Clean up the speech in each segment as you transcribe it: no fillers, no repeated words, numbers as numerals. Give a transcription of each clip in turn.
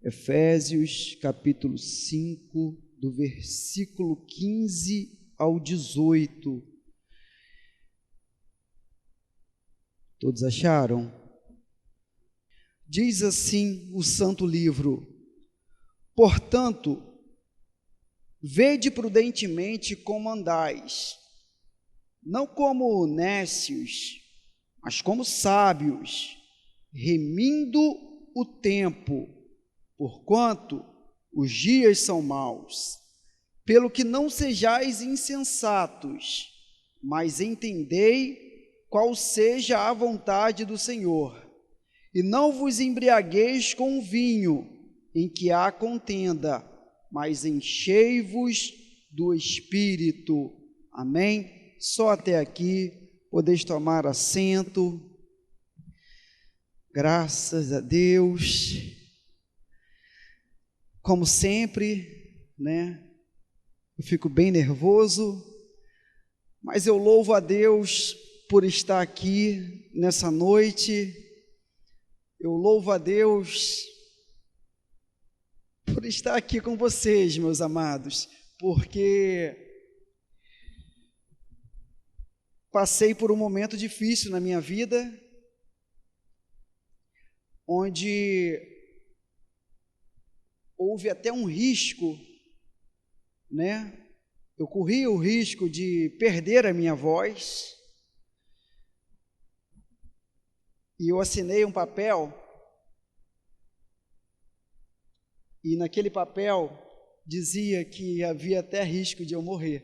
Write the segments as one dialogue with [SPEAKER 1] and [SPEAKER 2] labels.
[SPEAKER 1] Efésios capítulo 5, do versículo 15 ao 18. Todos acharam? Diz assim o santo livro: portanto, vede prudentemente como andais, não como nécios, mas como sábios, remindo o tempo, porquanto os dias são maus. Pelo que não sejais insensatos, mas entendei qual seja a vontade do Senhor. E não vos embriagueis com o vinho, em que há contenda, mas enchei-vos do Espírito. Amém? Só até aqui, podeis tomar assento. Graças a Deus. Como sempre, eu fico bem nervoso, mas eu louvo a Deus por estar aqui nessa noite. Eu louvo a Deus por estar aqui com vocês, meus amados, porque passei por um momento difícil na minha vida, onde houve até um risco, Eu corri o risco de perder a minha voz, e eu assinei um papel, e naquele papel dizia que havia até risco de eu morrer.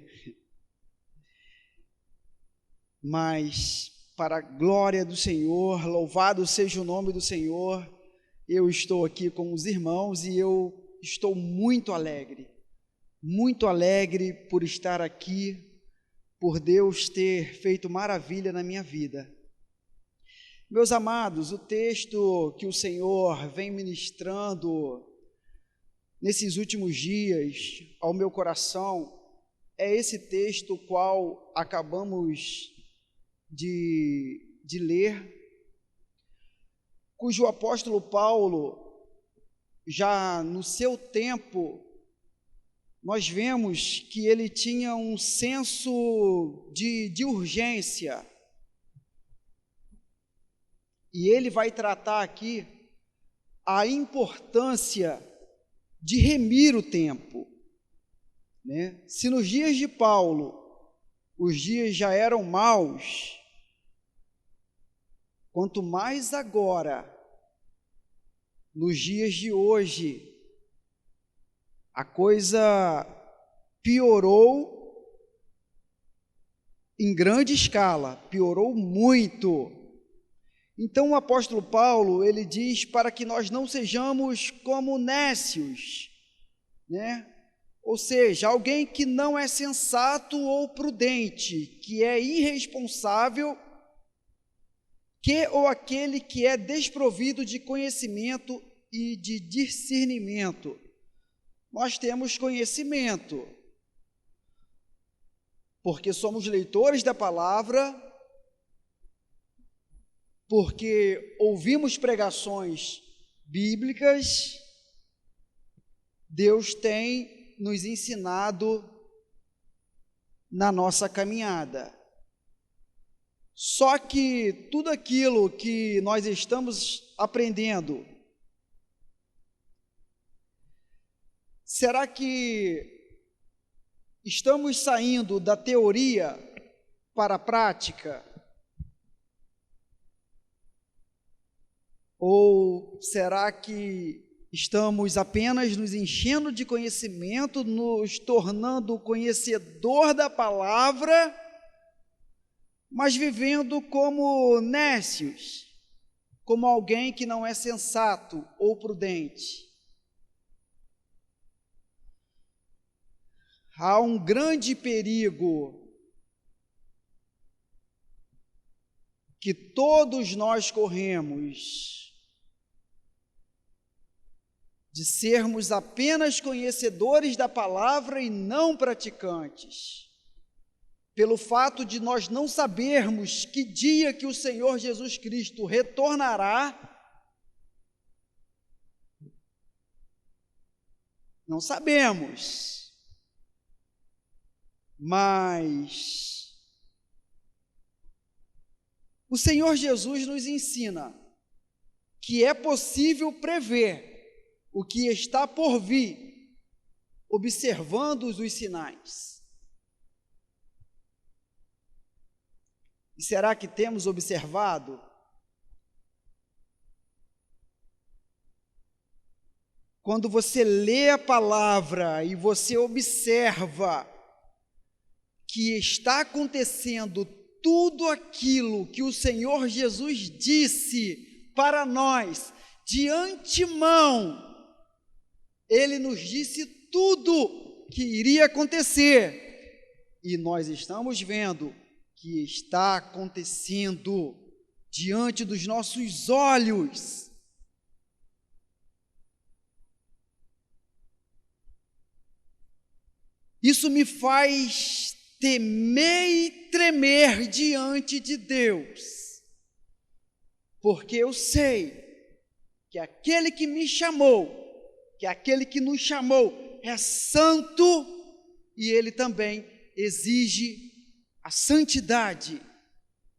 [SPEAKER 1] Mas, para a glória do Senhor, louvado seja o nome do Senhor, eu estou aqui com os irmãos e eu estou muito alegre por estar aqui, por Deus ter feito maravilha na minha vida. Meus amados, o texto que o Senhor vem ministrando nesses últimos dias ao meu coração é esse texto qual acabamos de ler, cujo apóstolo Paulo, já no seu tempo, nós vemos que ele tinha um senso de urgência, e ele vai tratar aqui a importância de remir o tempo, Se nos dias de Paulo os dias já eram maus, quanto mais agora, nos dias de hoje, a coisa piorou em grande escala, piorou muito. Então o apóstolo Paulo, ele diz para que nós não sejamos como nécios, Ou seja, alguém que não é sensato ou prudente, que é irresponsável, ou aquele que é desprovido de conhecimento e de discernimento. Nós temos conhecimento, porque somos leitores da palavra, porque ouvimos pregações bíblicas. Deus tem nos ensinado na nossa caminhada. Só que tudo aquilo que nós estamos aprendendo, será que estamos saindo da teoria para a prática? Ou será que estamos apenas nos enchendo de conhecimento, nos tornando conhecedor da palavra, mas vivendo como nécios, como alguém que não é sensato ou prudente? Há um grande perigo que todos nós corremos de sermos apenas conhecedores da palavra e não praticantes, pelo fato de nós não sabermos que dia que o Senhor Jesus Cristo retornará, Não sabemos. Mas o Senhor Jesus nos ensina que é possível prever o que está por vir, observando os sinais. E será que temos observado? Quando você lê a palavra e você observa que está acontecendo tudo aquilo que o Senhor Jesus disse para nós de antemão, Ele nos disse tudo que iria acontecer, e nós estamos vendo que está acontecendo diante dos nossos olhos. Isso me faz temer e tremer diante de Deus, porque eu sei que aquele que me chamou, que aquele que nos chamou é santo, e Ele também exige a santidade,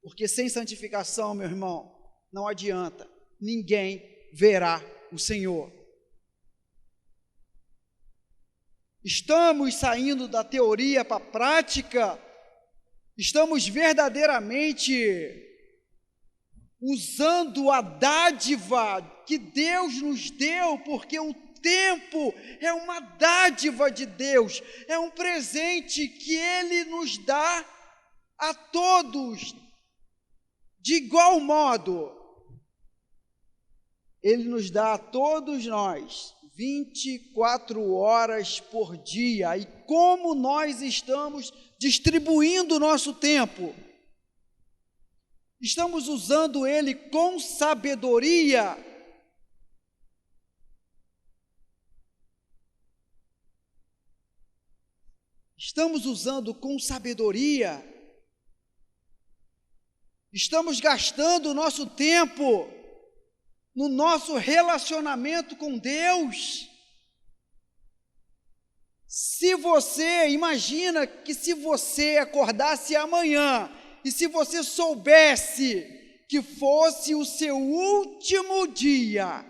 [SPEAKER 1] porque sem santificação, meu irmão, não adianta, ninguém verá o Senhor. Estamos saindo da teoria para a prática, estamos verdadeiramente usando a dádiva que Deus nos deu, porque o tempo é uma dádiva de Deus, é um presente que Ele nos dá a todos, de igual modo. Ele nos dá a todos nós 24 horas por dia. E como nós estamos distribuindo o nosso tempo? Estamos usando ele com sabedoria? Estamos usando com sabedoria? Estamos gastando o nosso tempo no nosso relacionamento com Deus? Se você imagina que se você acordasse amanhã e se você soubesse que fosse o seu último dia,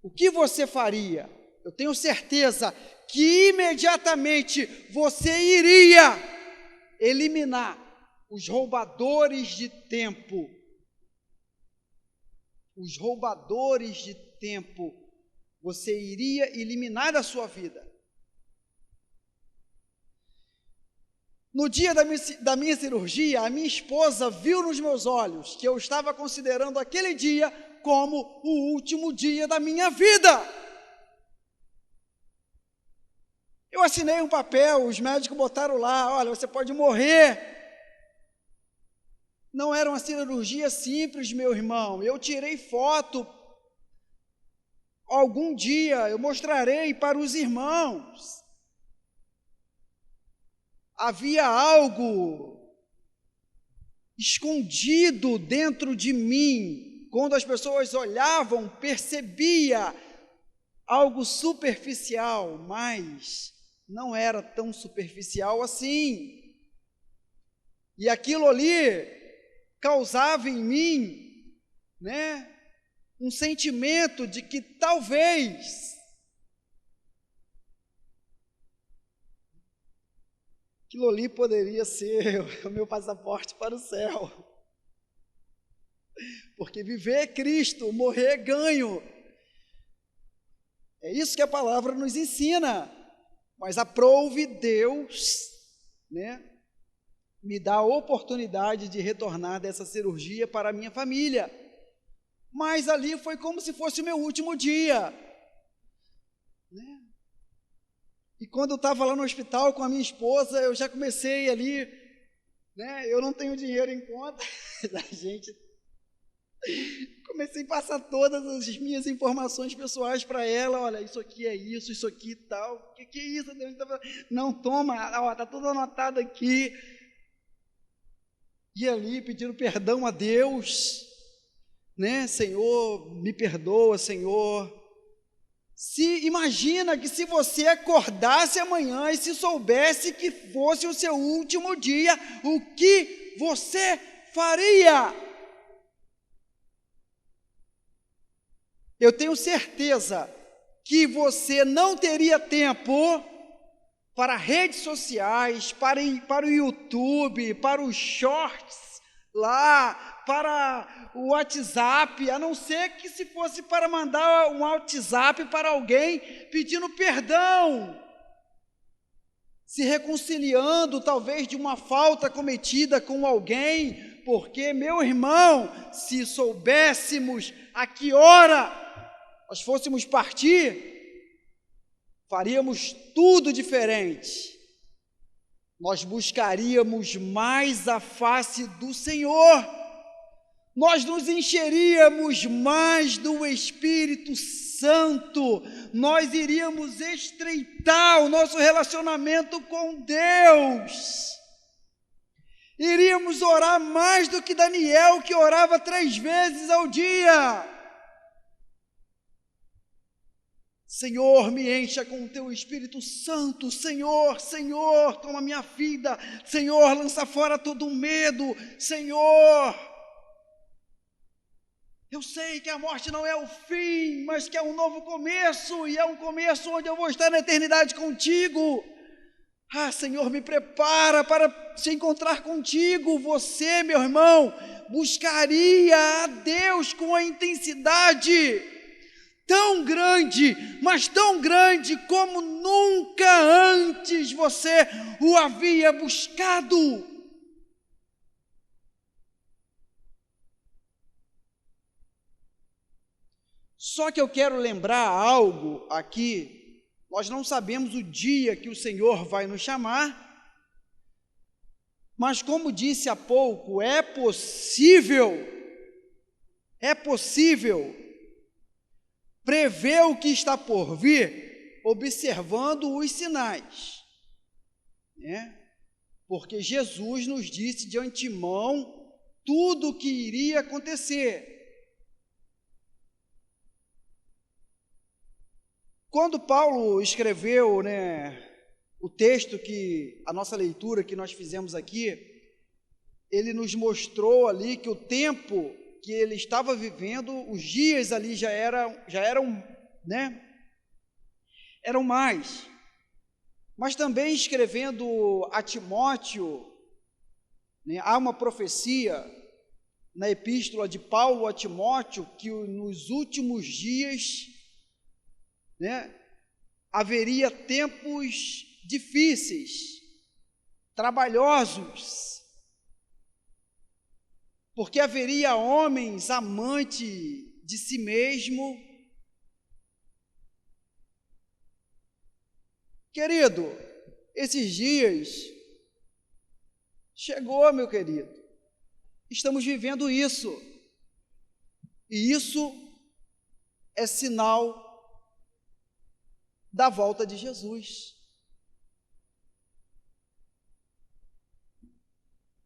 [SPEAKER 1] o que você faria? Eu tenho certeza que imediatamente você iria eliminar os roubadores de tempo. Os roubadores de tempo, você iria eliminar da sua vida. No dia da minha cirurgia, a minha esposa viu nos meus olhos que eu estava considerando aquele dia como o último dia da minha vida. Eu assinei um papel, os médicos botaram lá, olha, você pode morrer. Não era uma cirurgia simples, meu irmão. Eu tirei foto. Algum dia eu mostrarei para os irmãos. Havia algo escondido dentro de mim. Quando as pessoas olhavam, percebia algo superficial, mas não era tão superficial assim. E aquilo ali causava em mim, um sentimento de que talvez aquilo ali poderia ser o meu passaporte para o céu, porque viver é Cristo, morrer é ganho. É isso que a palavra nos ensina. Mas aprove Deus, me dá a oportunidade de retornar dessa cirurgia para a minha família. Mas ali foi como se fosse o meu último dia. E quando eu estava lá no hospital com a minha esposa, eu já comecei ali, eu não tenho dinheiro em conta, comecei a passar todas as minhas informações pessoais para ela. Olha, isso aqui é isso aqui e tal. O que é isso? Deus? Não, toma, está tudo anotado aqui. E ali pedindo perdão a Deus, né? Senhor, me perdoa, Senhor. Imagina que se você acordasse amanhã e se soubesse que fosse o seu último dia, o que você faria? Eu tenho certeza que você não teria tempo para redes sociais, para o YouTube, para os shorts lá, para o WhatsApp, a não ser que se fosse para mandar um WhatsApp para alguém pedindo perdão, se reconciliando talvez de uma falta cometida com alguém, porque, meu irmão, se soubéssemos a que hora nós fôssemos partir, faríamos tudo diferente. Nós buscaríamos mais a face do Senhor, nós nos encheríamos mais do Espírito Santo, nós iríamos estreitar o nosso relacionamento com Deus, iríamos orar mais do que Daniel, que orava 3 vezes ao dia. Senhor, me encha com o teu Espírito Santo, Senhor, Senhor, toma minha vida, Senhor, lança fora todo o medo, Senhor. Eu sei que a morte não é o fim, mas que é um novo começo, e é um começo onde eu vou estar na eternidade contigo. Ah, Senhor, me prepara para se encontrar contigo. Você, meu irmão, buscaria a Deus com a intensidade tão grande, mas tão grande como nunca antes você o havia buscado. Só que eu quero lembrar algo aqui. Nós não sabemos o dia que o Senhor vai nos chamar, mas como disse há pouco, é possível prever o que está por vir, observando os sinais, né? Porque Jesus nos disse de antemão tudo o que iria acontecer. Quando Paulo escreveu, né, o texto a nossa leitura que nós fizemos aqui, ele nos mostrou ali que o tempo que ele estava vivendo, os dias ali já eram, né, eram mais. Mas também escrevendo a Timóteo, né, há uma profecia na epístola de Paulo a Timóteo que nos últimos dias, né, haveria tempos difíceis, trabalhosos, porque haveria homens amantes de si mesmo. Querido, esses dias chegou, meu querido, estamos vivendo isso, e isso é sinal da volta de Jesus.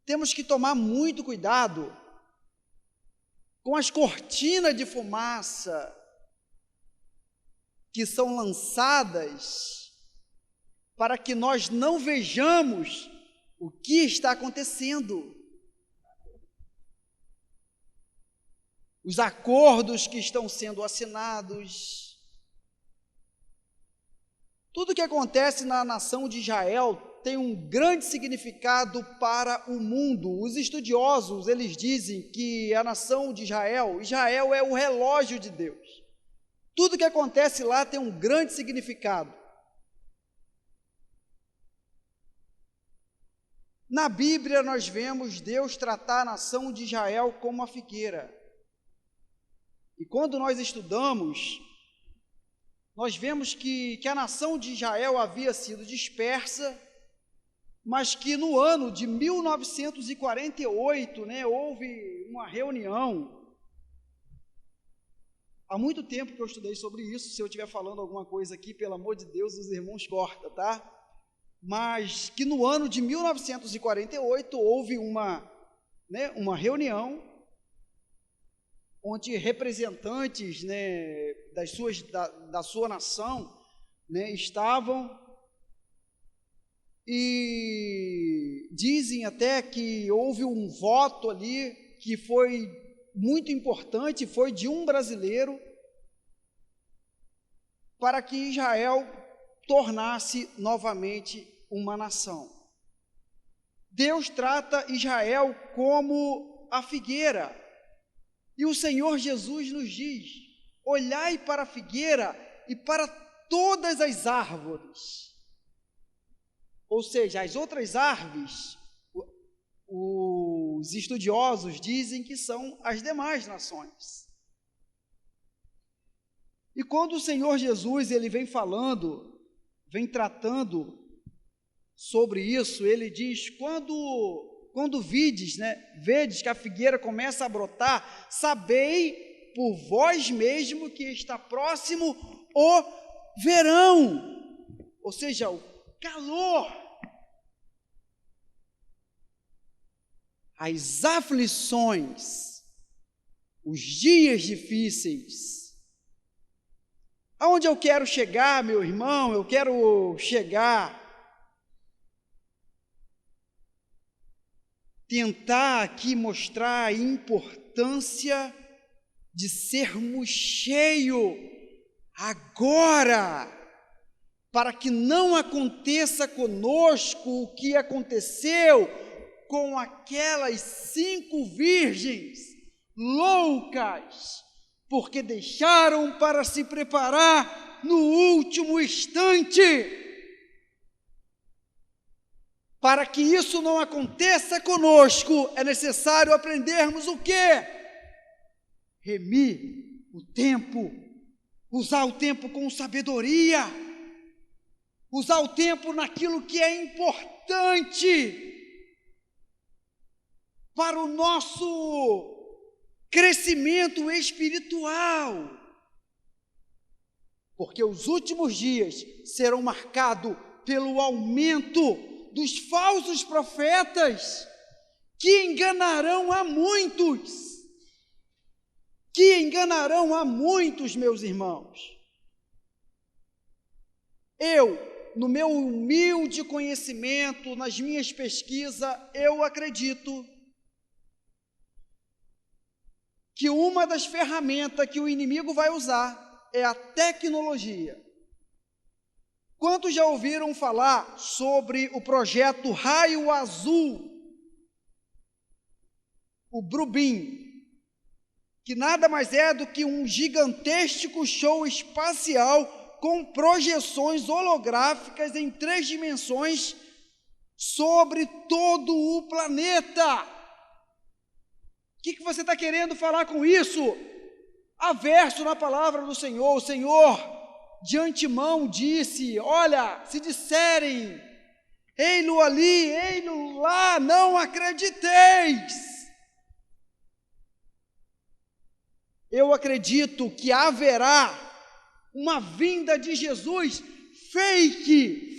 [SPEAKER 1] Temos que tomar muito cuidado com as cortinas de fumaça que são lançadas para que nós não vejamos o que está acontecendo. Os acordos que estão sendo assinados, tudo que acontece na nação de Israel tem um grande significado para o mundo. Os estudiosos, eles dizem que a nação de Israel é o relógio de Deus. Tudo que acontece lá tem um grande significado. Na Bíblia nós vemos Deus tratar a nação de Israel como uma figueira. E quando nós estudamos, nós vemos que a nação de Israel havia sido dispersa, mas que no ano de 1948, né, houve uma reunião. Há muito tempo que eu estudei sobre isso. Se eu estiver falando alguma coisa aqui, pelo amor de Deus, os irmãos cortam, tá? Mas que no ano de 1948 houve uma reunião onde representantes, né, da sua nação, né, estavam, e dizem até que houve um voto ali que foi muito importante, foi de um brasileiro, para que Israel tornasse novamente uma nação. Deus trata Israel como a figueira, e o Senhor Jesus nos diz: olhai para a figueira e para todas as árvores. Ou seja, as outras árvores, os estudiosos dizem que são as demais nações. E quando o Senhor Jesus ele vem falando, vem tratando sobre isso, ele diz: quando vedes que a figueira começa a brotar, sabei por vós mesmo que está próximo o verão, ou seja, o calor, as aflições, os dias difíceis. Aonde eu quero chegar, meu irmão? Eu quero chegar, tentar aqui mostrar a importância de sermos cheios agora, para que não aconteça conosco o que aconteceu com aquelas 5 virgens loucas, porque deixaram para se preparar no último instante. Para que isso não aconteça conosco, é necessário aprendermos o quê? Remir o tempo, usar o tempo com sabedoria, usar o tempo naquilo que é importante para o nosso crescimento espiritual, porque os últimos dias serão marcados pelo aumento dos falsos profetas, que enganarão a muitos, meus irmãos. Eu, no meu humilde conhecimento, nas minhas pesquisas, eu acredito que uma das ferramentas que o inimigo vai usar é a tecnologia. Quantos já ouviram falar sobre o projeto Raio Azul, o Brubim, que nada mais é do que um gigantesco show espacial com projeções holográficas em 3 dimensões sobre todo o planeta? O que você está querendo falar com isso? Há verso na palavra do Senhor. O Senhor de antemão disse: olha, se disserem, ei-lo ali, ei-lo lá, não acrediteis. Eu acredito que haverá uma vinda de Jesus fake,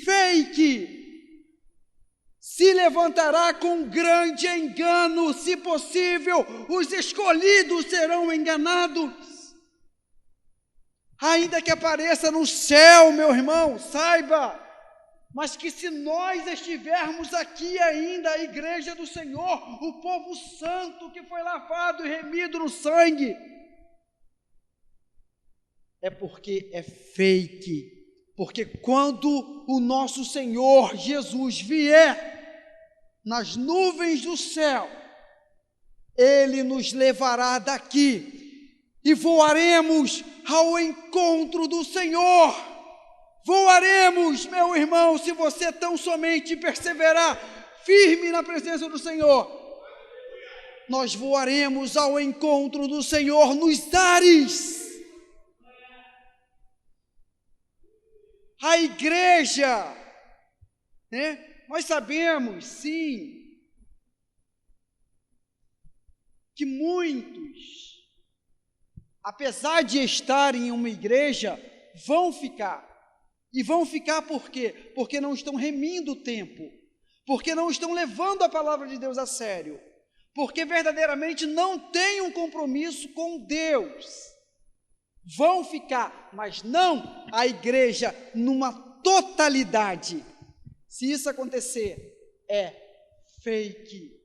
[SPEAKER 1] se levantará com grande engano, se possível, os escolhidos serão enganados. Ainda que apareça no céu, meu irmão, saiba, mas que se nós estivermos aqui ainda, a igreja do Senhor, o povo santo que foi lavado e remido no sangue, é porque é fake, porque quando o nosso Senhor Jesus vier nas nuvens do céu, Ele nos levará daqui e voaremos ao encontro do Senhor. Voaremos, meu irmão, se você tão somente perseverar firme na presença do Senhor. Nós voaremos ao encontro do Senhor nos ares. A igreja, né? Nós sabemos, sim, que muitos, apesar de estarem em uma igreja, vão ficar. E vão ficar por quê? Porque não estão remindo o tempo, porque não estão levando a palavra de Deus a sério, porque verdadeiramente não têm um compromisso com Deus. Vão ficar, mas não a igreja numa totalidade. Se isso acontecer, é fake,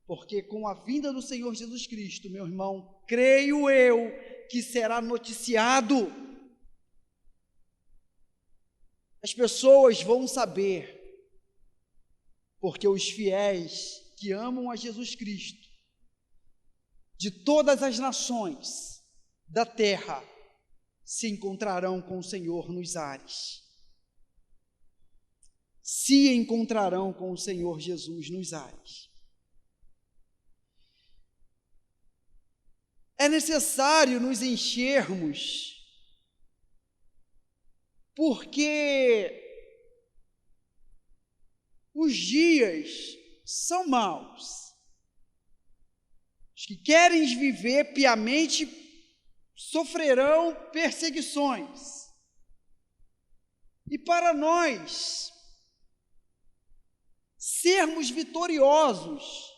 [SPEAKER 1] porque com a vinda do Senhor Jesus Cristo, meu irmão, creio eu que será noticiado. As pessoas vão saber, porque os fiéis que amam a Jesus Cristo, de todas as nações da terra, se encontrarão com o Senhor nos ares. Se encontrarão com o Senhor Jesus nos ares. É necessário nos enchermos, porque os dias são maus. Os que querem viver piamente sofrerão perseguições. E para nós sermos vitoriosos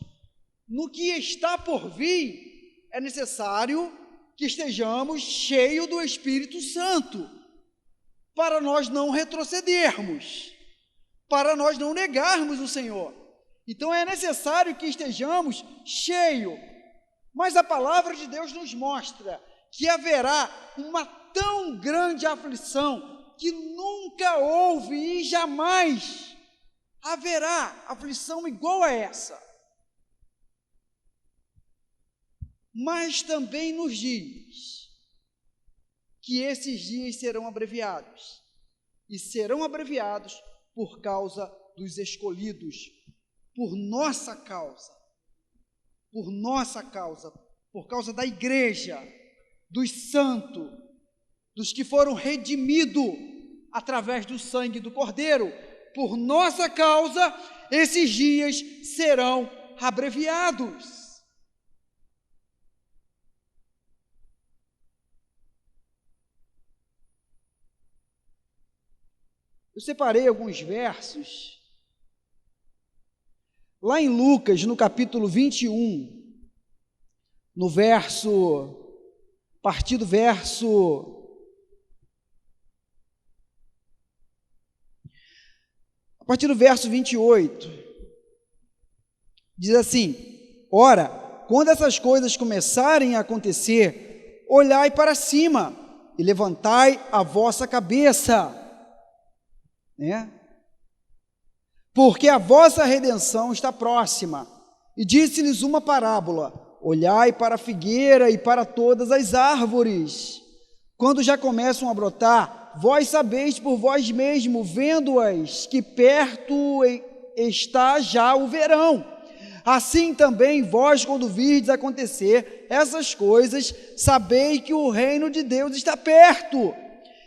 [SPEAKER 1] no que está por vir, é necessário que estejamos cheios do Espírito Santo, para nós não retrocedermos, para nós não negarmos o Senhor. Então é necessário que estejamos cheios, mas a palavra de Deus nos mostra que haverá uma tão grande aflição que nunca houve e jamais haverá aflição igual a essa. Mas também nos diz que esses dias serão abreviados, e serão abreviados por causa dos escolhidos, por nossa causa, por causa da igreja, dos santos, dos que foram redimidos através do sangue do Cordeiro. Por nossa causa, esses dias serão abreviados. Eu separei alguns versos, lá em Lucas, no capítulo 21, no verso, a partir do verso 28, diz assim: ora, quando essas coisas começarem a acontecer, olhai para cima e levantai a vossa cabeça, porque a vossa redenção está próxima. E disse-lhes uma parábola: olhai para a figueira e para todas as árvores, quando já começam a brotar, vós sabeis por vós mesmos, vendo-as, que perto está já o verão. Assim também vós, quando virdes acontecer essas coisas, sabeis que o reino de Deus está perto.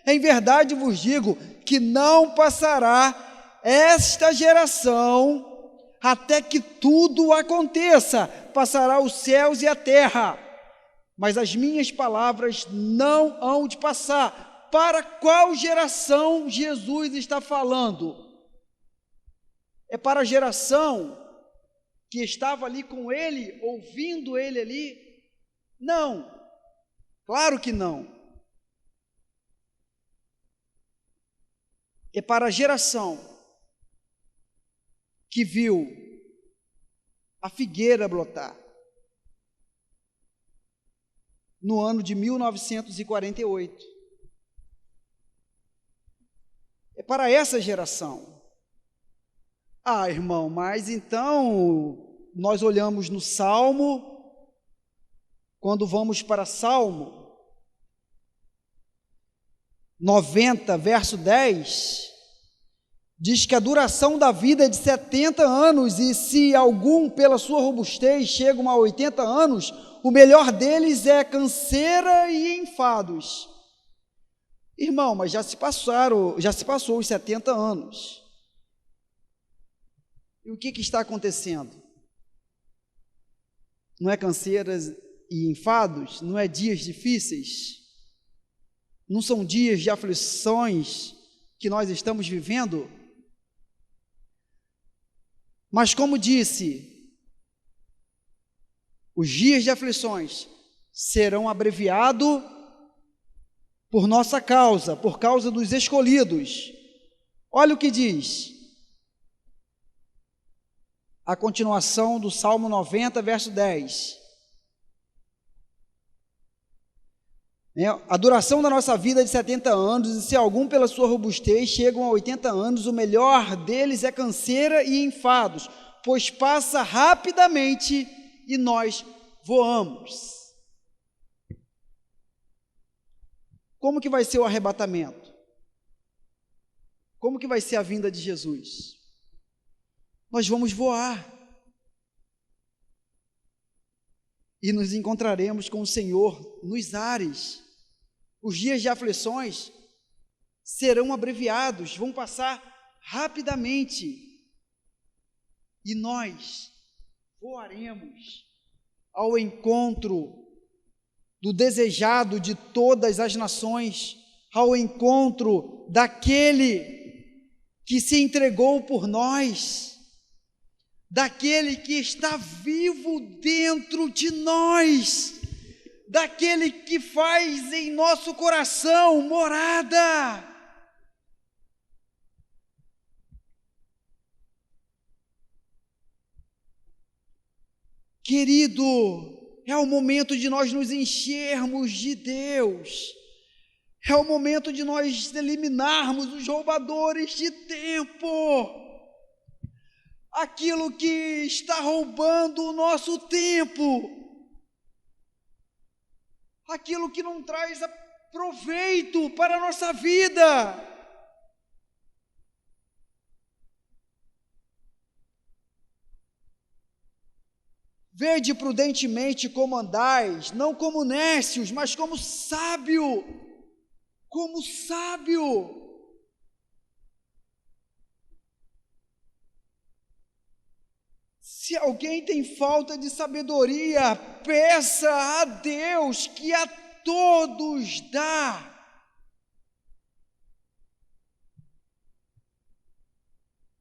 [SPEAKER 1] Em verdade vos digo que não passará esta geração até que tudo aconteça. Passará os céus e a terra, mas as minhas palavras não hão de passar. Para qual geração Jesus está falando? É para a geração que estava ali com ele, ouvindo ele ali? Não, claro que não. É para a geração que viu a figueira brotar no ano de 1948. É para essa geração. Ah, irmão, mas então nós olhamos no Salmo, quando vamos para Salmo 90, verso 10, diz que a duração da vida é de 70 anos, e se algum, pela sua robustez, chegam a 80 anos, o melhor deles é canseira e enfados. Irmão, mas já se passou os 70 anos. E o que está acontecendo? Não é canseiras e enfados? Não é dias difíceis? Não são dias de aflições que nós estamos vivendo? Mas como disse, Os dias de aflições serão abreviados por nossa causa, por causa dos escolhidos. Olha o que diz a continuação do Salmo 90, verso 10. A duração da nossa vida é de 70 anos, e se algum pela sua robustez chegam a 80 anos, o melhor deles é canseira e enfados, pois passa rapidamente e nós voamos. Como que vai ser o arrebatamento? Como que vai ser a vinda de Jesus? Nós vamos voar e nos encontraremos com o Senhor nos ares. Os dias de aflições serão abreviados, vão passar rapidamente, e nós voaremos ao encontro do desejado de todas as nações, ao encontro daquele que se entregou por nós, daquele que está vivo dentro de nós, daquele que faz em nosso coração morada. Querido, é o momento de nós nos enchermos de Deus, é o momento de nós eliminarmos os roubadores de tempo, aquilo que está roubando o nosso tempo, aquilo que não traz proveito para a nossa vida. Vede prudentemente como andais, não como nécios, mas como sábio, como sábio. Se alguém tem falta de sabedoria, peça a Deus, que a todos dá.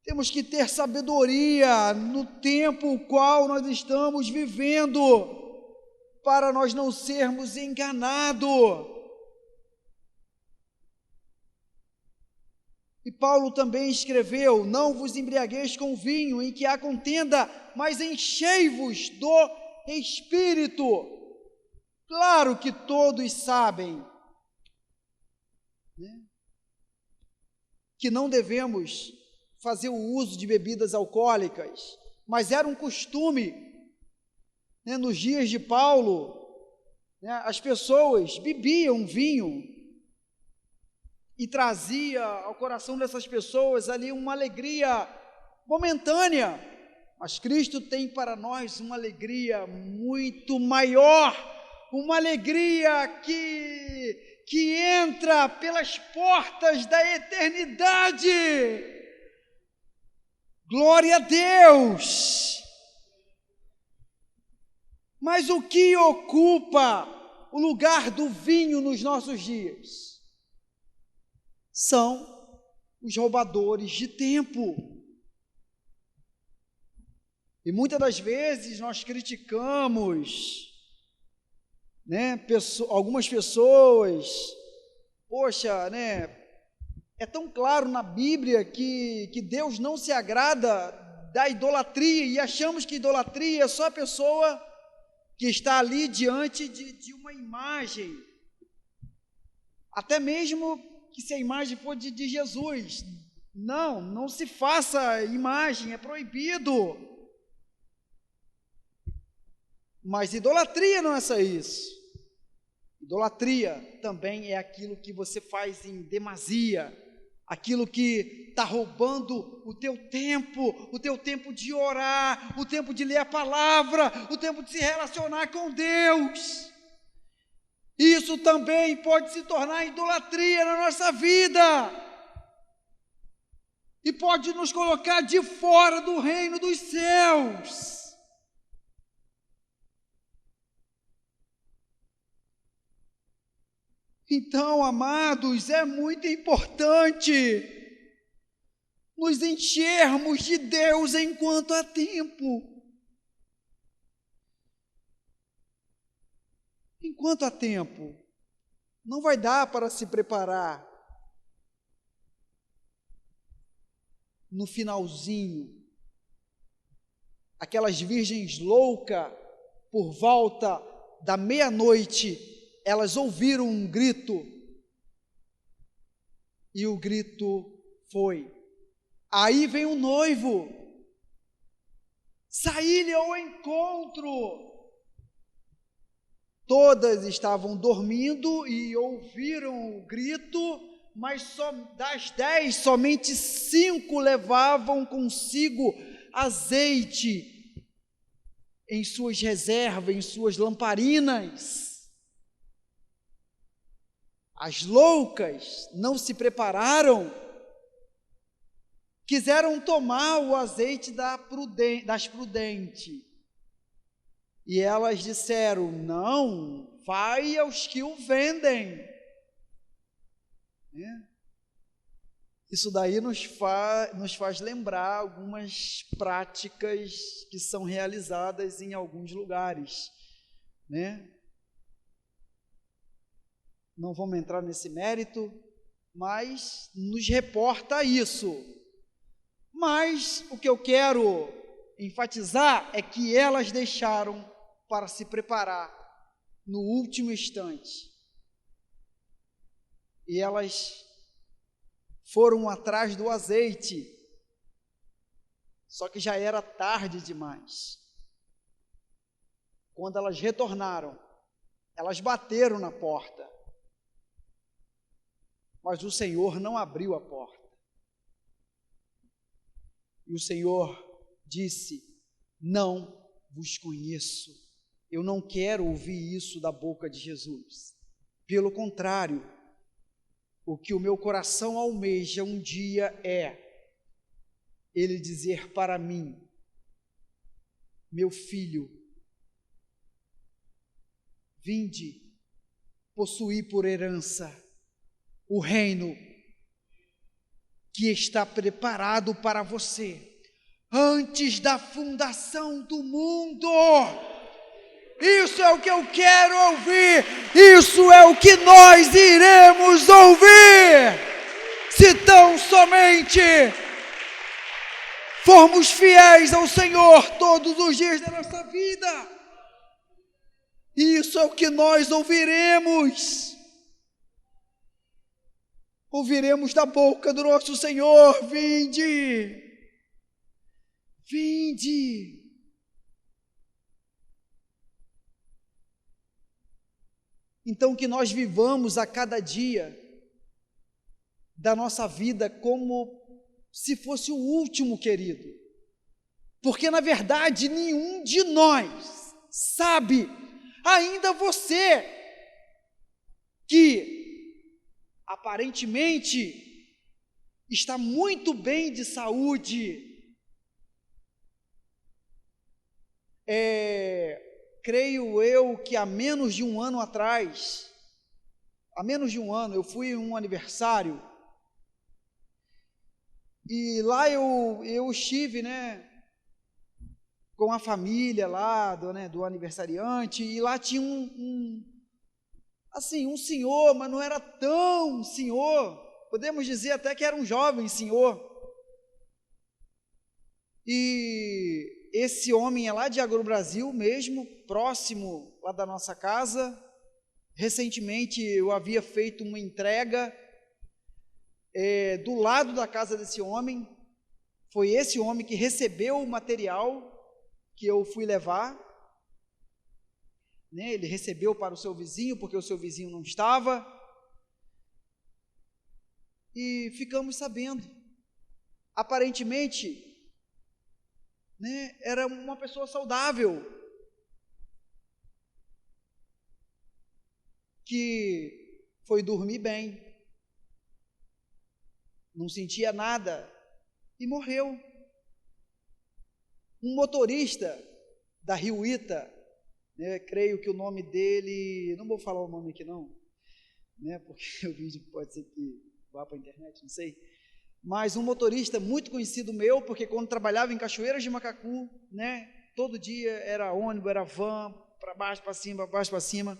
[SPEAKER 1] Temos que ter sabedoria no tempo o qual nós estamos vivendo, para nós não sermos enganados. E Paulo também escreveu: não vos embriagueis com vinho em que há contenda, mas enchei-vos do Espírito. Claro que todos sabem, né, que não devemos fazer o uso de bebidas alcoólicas, mas era um costume, né, nos dias de Paulo, né, as pessoas bebiam vinho e trazia ao coração dessas pessoas ali uma alegria momentânea, mas Cristo tem para nós uma alegria muito maior, uma alegria que entra pelas portas da eternidade. Glória a Deus! Mas o que ocupa o lugar do vinho nos nossos dias? São os roubadores de tempo. E muitas das vezes nós criticamos, né, algumas pessoas. Poxa, né? É tão claro na Bíblia que Deus não se agrada da idolatria, e achamos que idolatria é só a pessoa que está ali diante de uma imagem, até mesmo que se a imagem for de Jesus. Não se faça imagem, é proibido. Mas idolatria não é só isso. Idolatria também é aquilo que você faz em demasia, aquilo que está roubando o teu tempo de orar, o tempo de ler a palavra, o tempo de se relacionar com Deus. Isso também pode se tornar idolatria na nossa vida, e pode nos colocar de fora do reino dos céus. Então, amados, é muito importante nos enchermos de Deus enquanto há tempo. enquanto há tempo, não vai dar para se preparar no finalzinho. Aquelas virgens loucas, por volta da meia-noite, elas ouviram um grito, e o grito foi: aí vem o noivo, saí-lhe ao encontro. Todas estavam dormindo e ouviram o grito, mas só das 10, somente 5 levavam consigo azeite em suas reservas, em suas lamparinas. As loucas não se prepararam, quiseram tomar o azeite das prudentes. E elas disseram: não, vai aos que o vendem. Isso daí nos faz lembrar algumas práticas que são realizadas em alguns lugares, né? Não vamos entrar nesse mérito, mas nos reporta isso. Mas o que eu quero enfatizar é que elas deixaram para se preparar no último instante. E elas foram atrás do azeite, só que já era tarde demais. Quando elas retornaram, elas bateram na porta, mas o Senhor não abriu a porta. E o Senhor disse: não vos conheço. Eu não quero ouvir isso da boca de Jesus. Pelo contrário, o que o meu coração almeja um dia é Ele dizer para mim: meu filho, vinde, possuí por herança o reino que está preparado para você antes da fundação do mundo. Isso é o que eu quero ouvir, isso é o que nós iremos ouvir, se tão somente formos fiéis ao Senhor todos os dias da nossa vida. Isso é o que nós ouviremos. Ouviremos da boca do nosso Senhor: vinde, vinde. Então, que nós vivamos a cada dia da nossa vida como se fosse o último, querido, porque na verdade nenhum de nós sabe, ainda você, que aparentemente está muito bem de saúde, creio eu que há menos de um ano atrás, eu fui em um aniversário, e lá eu estive, né, com a família lá do aniversariante, e lá tinha um senhor, mas não era tão senhor, podemos dizer até que era um jovem senhor. E esse homem é lá de Agrobrasil mesmo, próximo lá da nossa casa. Recentemente eu havia feito uma entrega do lado da casa desse homem. Foi esse homem que recebeu o material que eu fui levar, né? Ele recebeu para o seu vizinho, porque o seu vizinho não estava, e ficamos sabendo, aparentemente, né, era uma pessoa saudável, que foi dormir bem, não sentia nada e morreu. Um motorista da Rio Ita, né, creio que o nome dele, não vou falar o nome aqui não, né, porque o vídeo pode ser que vá para a internet, não sei, mas um motorista muito conhecido meu, porque quando trabalhava em Cachoeiras de Macacu, né, todo dia era ônibus, era van, para baixo, para cima,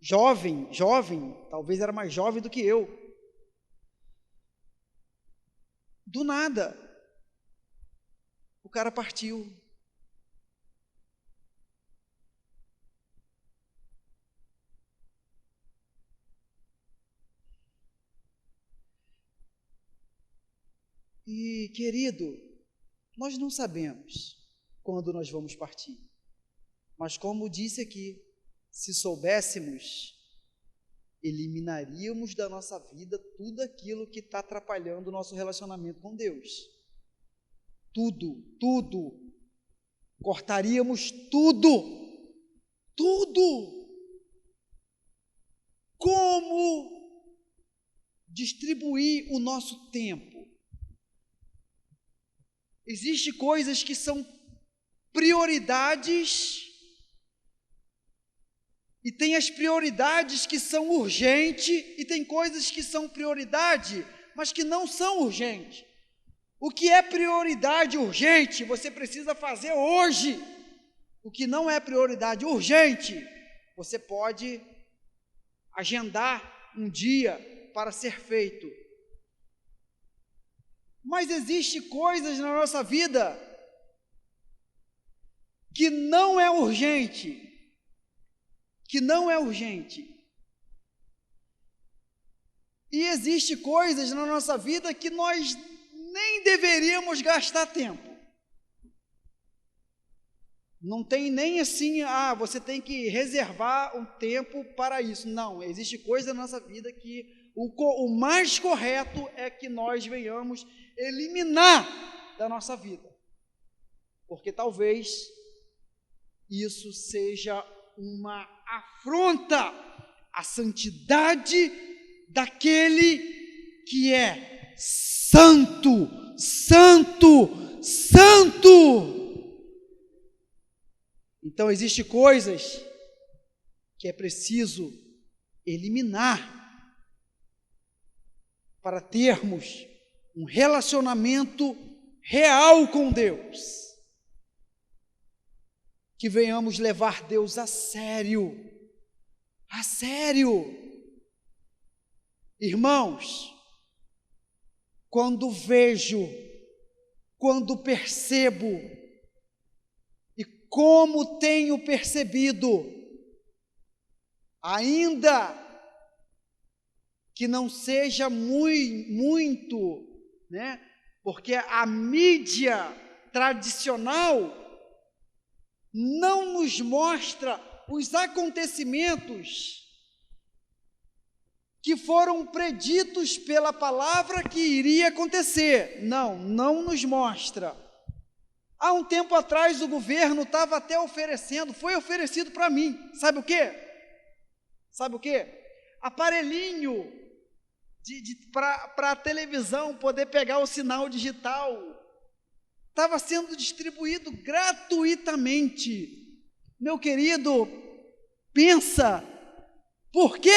[SPEAKER 1] jovem, talvez era mais jovem do que eu. Do nada, o cara partiu. E, querido, nós não sabemos quando nós vamos partir, mas como disse aqui, se soubéssemos, eliminaríamos da nossa vida tudo aquilo que está atrapalhando o nosso relacionamento com Deus. Tudo. Cortaríamos tudo. Como distribuir o nosso tempo? Existem coisas que são prioridades e tem as prioridades que são urgentes e tem coisas que são prioridade, mas que não são urgentes. O que é prioridade urgente, você precisa fazer hoje. O que não é prioridade urgente, você pode agendar um dia para ser feito. Mas existem coisas na nossa vida que não é urgente. E existem coisas na nossa vida que nós nem deveríamos gastar tempo. Não tem nem assim, você tem que reservar um tempo para isso. Não, existe coisa na nossa vida que o mais correto é que nós venhamos eliminar da nossa vida. Porque talvez isso seja uma afronta à santidade daquele que é santo. Então, existem coisas que é preciso eliminar para termos um relacionamento real com Deus. Que venhamos levar Deus a sério. Irmãos, quando percebo, e como tenho percebido, ainda que não seja muito, né? Porque a mídia tradicional não nos mostra os acontecimentos que foram preditos pela palavra que iria acontecer. Não nos mostra. Há um tempo atrás o governo estava até oferecendo, foi oferecido para mim, sabe o quê? Aparelhinho para a televisão poder pegar o sinal digital. Estava sendo distribuído gratuitamente. Meu querido, pensa, por quê?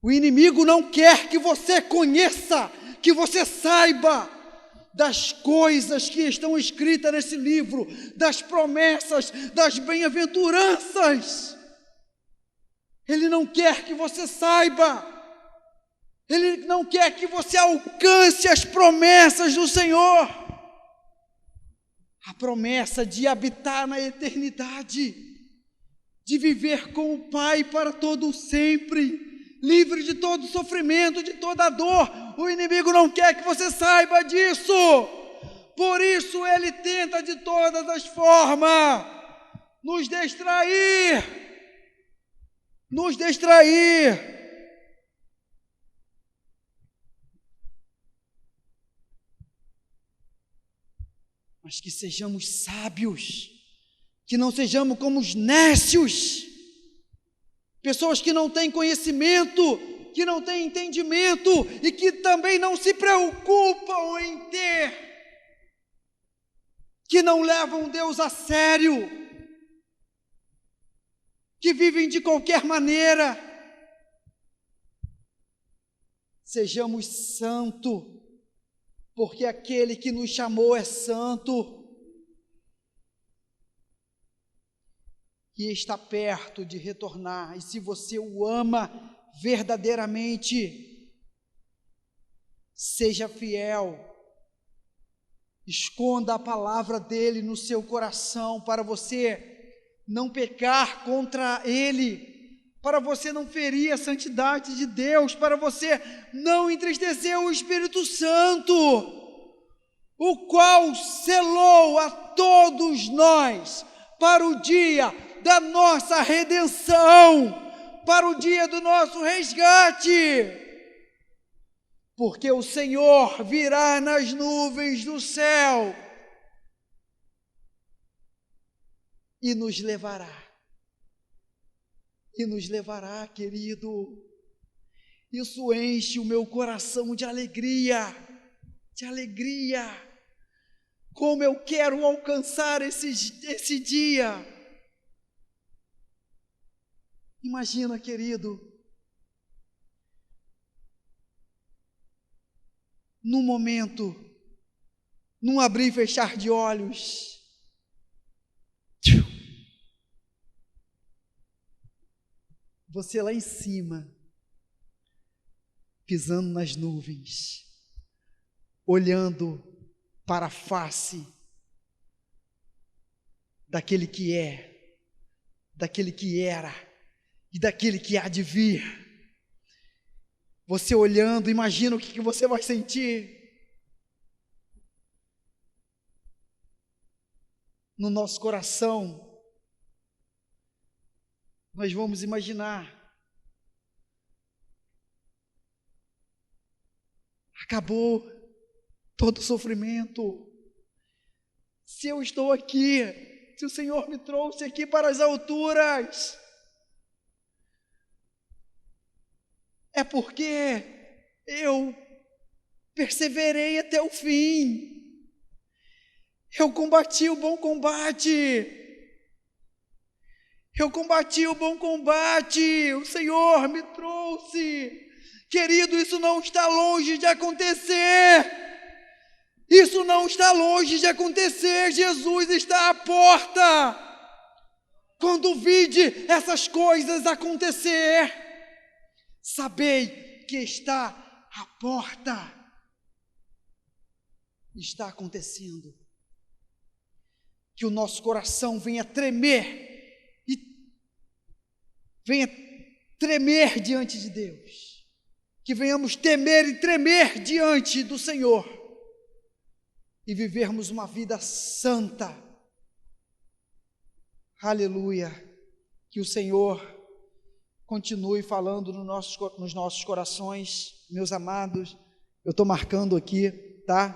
[SPEAKER 1] O inimigo não quer que você conheça, que você saiba das coisas que estão escritas nesse livro, das promessas, das bem-aventuranças. Ele não quer que você saiba, ele não quer que você alcance as promessas do Senhor. A promessa de habitar na eternidade, de viver com o Pai para todo sempre, livre de todo sofrimento, de toda dor. O inimigo não quer que você saiba disso. Por isso ele tenta de todas as formas nos distrair. Mas que sejamos sábios, que não sejamos como os nécios, pessoas que não têm conhecimento, que não têm entendimento e que também não se preocupam em ter, que não levam Deus a sério, que vivem de qualquer maneira. Sejamos santos, porque aquele que nos chamou é santo. e está perto de retornar. E se você o ama verdadeiramente, seja fiel, esconda a palavra dele no seu coração para você não pecar contra ele, para você não ferir a santidade de Deus, para você não entristecer o Espírito Santo, o qual selou a todos nós para o dia da nossa redenção, para o dia do nosso resgate. Porque o Senhor virá nas nuvens do céu e nos levará. E nos levará, querido. Isso enche o meu coração de alegria, de alegria. Como eu quero alcançar esse dia. Imagina, querido, num momento, num abrir e fechar de olhos, você lá em cima, pisando nas nuvens, olhando para a face daquele que é, daquele que era e daquele que há de vir. Você olhando, imagina o que você vai sentir. No nosso coração, nós vamos imaginar. Acabou todo o sofrimento. Se eu estou aqui, se o Senhor me trouxe aqui para as alturas, é porque eu perseverei até o fim. Eu combati o bom combate. Eu combati o bom combate. O Senhor me trouxe. Querido, isso não está longe de acontecer. Isso não está longe de acontecer. Jesus está à porta. Quando vide essas coisas acontecer, sabei que está à porta. Está acontecendo. Que o nosso coração venha tremer diante de Deus, que venhamos temer e tremer diante do Senhor e vivermos uma vida santa. Aleluia, que o Senhor continue falando nos nossos corações. Meus amados, eu estou marcando aqui, tá?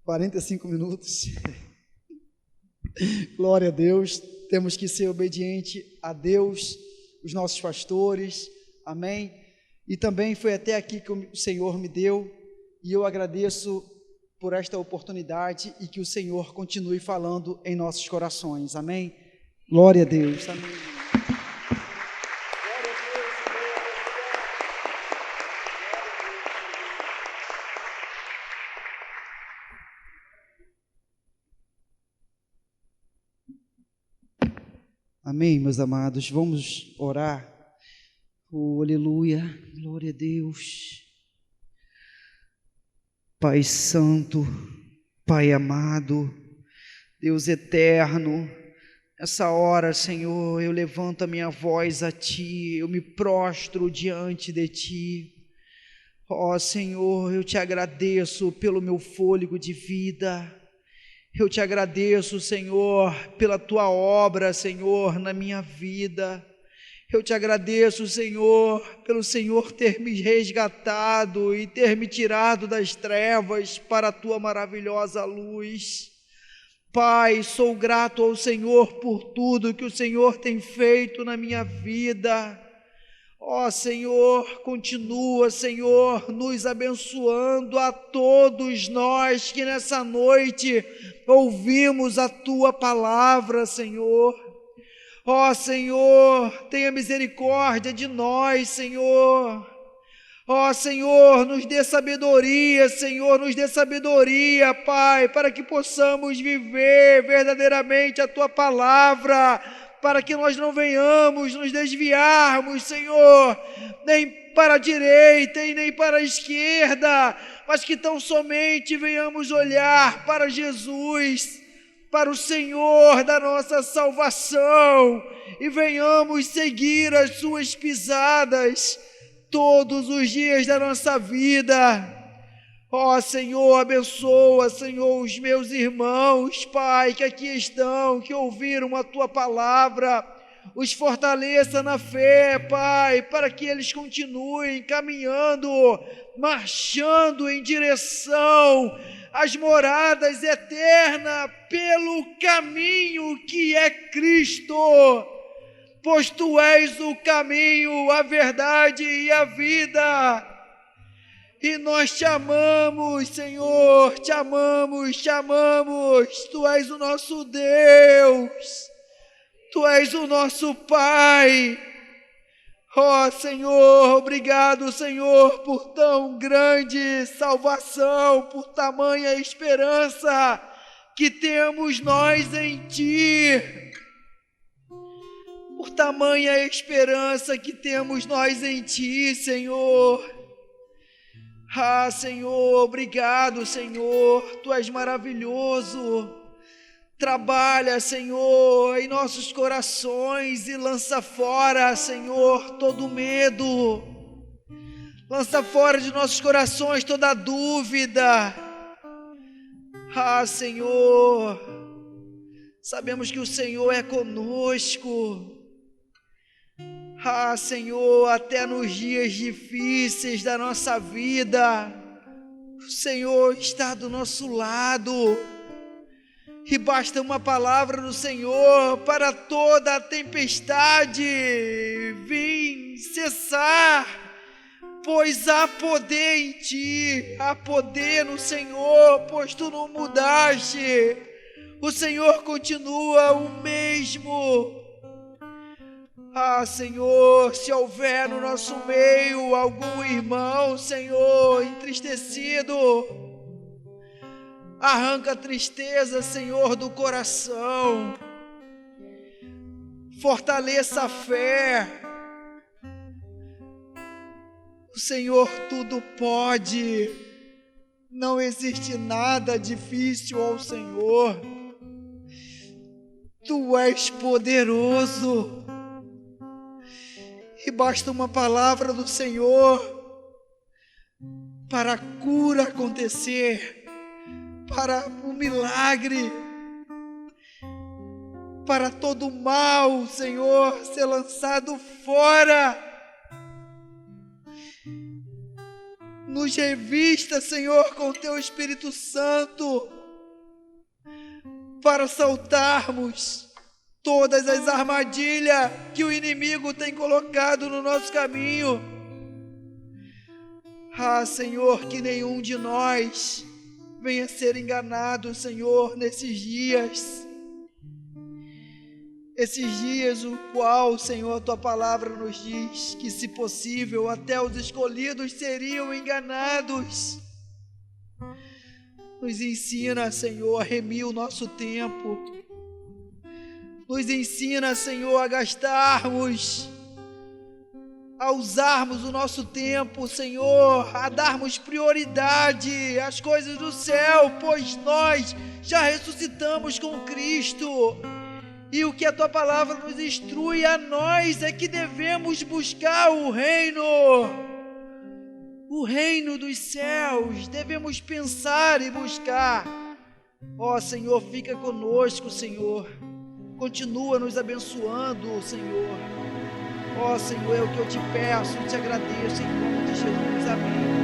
[SPEAKER 1] 45 minutos. Glória a Deus. Temos que ser obediente a Deus, os nossos pastores, amém? E também foi até aqui que o Senhor me deu, e eu agradeço por esta oportunidade, e que o Senhor continue falando em nossos corações, amém? Glória a Deus, amém. Amém, meus amados, vamos orar. Oh, aleluia, glória a Deus. Pai Santo, Pai amado, Deus eterno, nessa hora, Senhor, eu levanto a minha voz a Ti, eu me prostro diante de Ti. Ó Senhor, eu Te agradeço pelo meu fôlego de vida. Eu Te agradeço, Senhor, pela Tua obra, Senhor, na minha vida. Eu Te agradeço, Senhor, pelo Senhor ter me resgatado e ter me tirado das trevas para a Tua maravilhosa luz. Pai, sou grato ao Senhor por tudo que o Senhor tem feito na minha vida. Ó Senhor, continua, Senhor, nos abençoando a todos nós que nessa noite ouvimos a Tua palavra, Senhor. Ó Senhor, tenha misericórdia de nós, Senhor. Ó Senhor, nos dê sabedoria, Senhor, nos dê sabedoria, Pai, para que possamos viver verdadeiramente a Tua palavra, para que nós não venhamos nos desviarmos, Senhor, nem para a direita e nem para a esquerda, mas que tão somente venhamos olhar para Jesus, para o Senhor da nossa salvação, e venhamos seguir as suas pisadas todos os dias da nossa vida. Ó Senhor, abençoa, Senhor, os meus irmãos, Pai, que aqui estão, que ouviram a Tua palavra, os fortaleça na fé, Pai, para que eles continuem caminhando, marchando em direção às moradas eternas, pelo caminho que é Cristo, pois Tu és o caminho, a verdade e a vida. E nós te amamos, Senhor, te amamos, te amamos. Tu és o nosso Deus, Tu és o nosso Pai. Ó Senhor, obrigado, Senhor, por tão grande salvação, por tamanha esperança que temos nós em Ti. Por tamanha esperança que temos nós em Ti, Senhor. Ah, Senhor, obrigado, Senhor, Tu és maravilhoso. Trabalha, Senhor, em nossos corações e lança fora, Senhor, todo medo. Lança fora de nossos corações toda dúvida. Ah, Senhor, sabemos que o Senhor é conosco. Ah, Senhor, até nos dias difíceis da nossa vida, o Senhor está do nosso lado, e basta uma palavra do Senhor para toda a tempestade vir cessar, pois há poder em Ti, há poder no Senhor, pois Tu não mudaste, o Senhor continua o mesmo. Ah, Senhor, se houver no nosso meio algum irmão, Senhor, entristecido, arranca a tristeza, Senhor, do coração, fortaleça a fé. O Senhor tudo pode, não existe nada difícil ao Senhor. Tu és poderoso. E basta uma palavra do Senhor para a cura acontecer, para o milagre, para todo o mal, Senhor, ser lançado fora. Nos revista, Senhor, com Teu Espírito Santo, para saltarmos todas as armadilhas que o inimigo tem colocado no nosso caminho. Ah, Senhor, que nenhum de nós venha ser enganado, Senhor, nesses dias. Esses dias o qual, Senhor, a Tua palavra nos diz que, se possível, até os escolhidos seriam enganados. Nos ensina, Senhor, a remir o nosso tempo. Nos ensina, Senhor, a gastarmos, a usarmos o nosso tempo, Senhor, a darmos prioridade às coisas do céu, pois nós já ressuscitamos com Cristo. E o que a Tua palavra nos instrui a nós é que devemos buscar o reino dos céus, devemos pensar e buscar. Ó Senhor, fica conosco, Senhor. Continua nos abençoando, Senhor. Ó Senhor, é o que eu te peço e te agradeço em nome de Jesus. Amém.